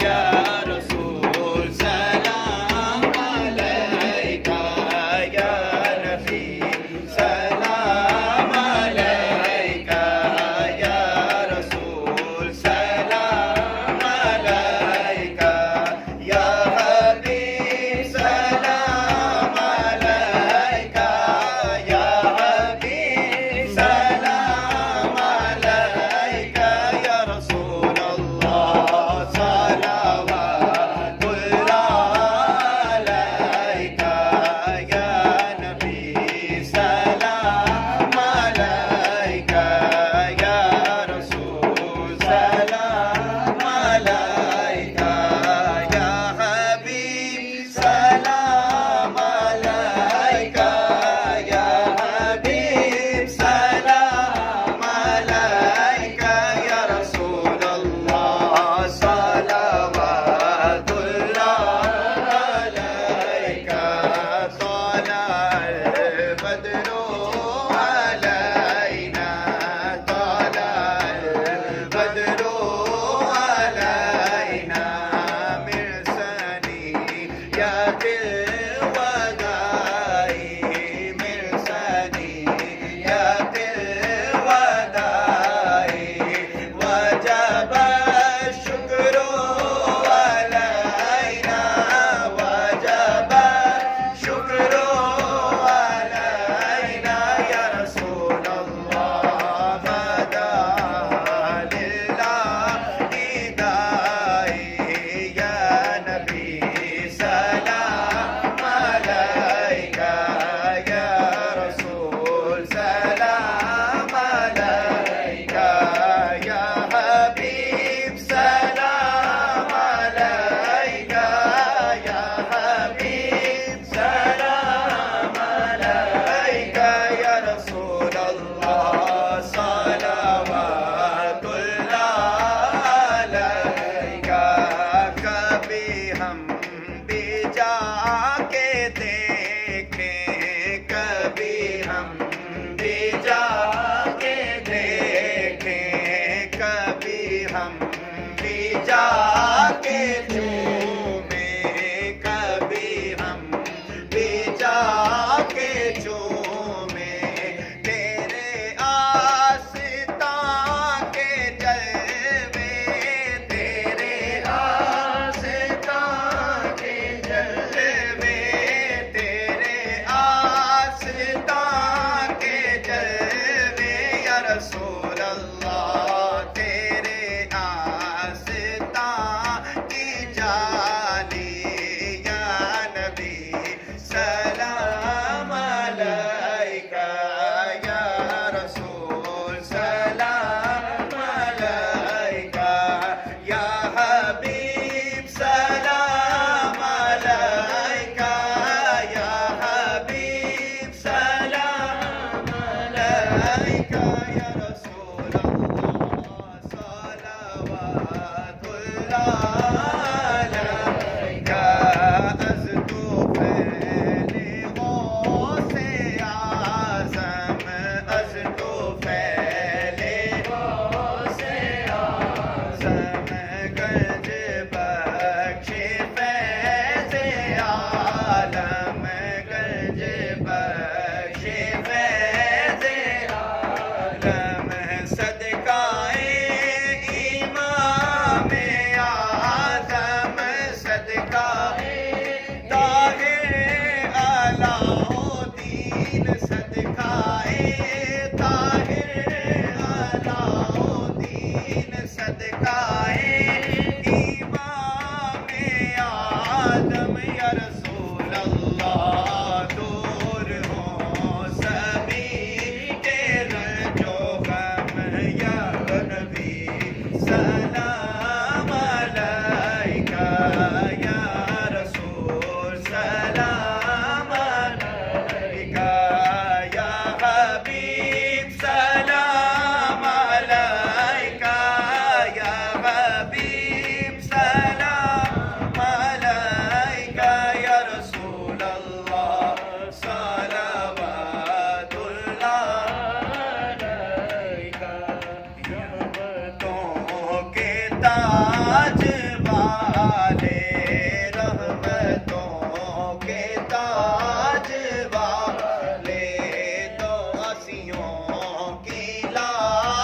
या रसूल सलाम अलैका, या नबी सलाम अलैका, या रसूल सलाम अलैका, या हबीब सलाम अलैका, या हबीब सलाम अलैका, या रसूल अल्लाह सलावतुल्लाह अलैका, या नबी सलाम अलैका, या रसूल सलाम अलैका, या हबीब सलाम अलैका, या हबीब सलाम अलैका, या रसूल अल्लाह सलावतुल्लाह अलैका, तला बदरो अलैना, तला बदरो अलैना, मिरसनी या दिल वदाई, मिरसनी या दिल वदाई, वजब शुक्रो अलैना, वजब शुक्रो अलैना, या रसूल अल्लाह मदा लिल्लाहि दाई, या नबी सलाम अलैका, या रसूल सलाम अलैका, या हबीब सलाम अलैका, या हबीब सलाम अलैका, या रसूल अल्लाह सलावतुल्लाह अलैका, कभी हम भी जाके देखें, कभी हम भी जाके देखें, कभी हम भी जाके चूमें, कभी हम भी जाके चूमें, तेरे आस्तां के जलवे, तेरे आस्तां के जलवे, तेरे आस्तां के जलवे, या रसूल अल्लाह तेरे आस्तां की जाली, या नबी सलाम अलैका, या रसूल सलाम अलैका, या हबीब सलाम अलैका, या हबीब सलाम अलैका, या रसूल अल्लाह सलावतुल्लाह अलैका, अज़ तो फैले गौसे आज़म, अज़ तो फैले गौसे आज़म, गंज बख्शे फैज़े आलम, गंज बख्शे फैज़े आलम, सदकाए इमाम आज़म, सदकाए ताहे अलाउद्दीन, सदकाए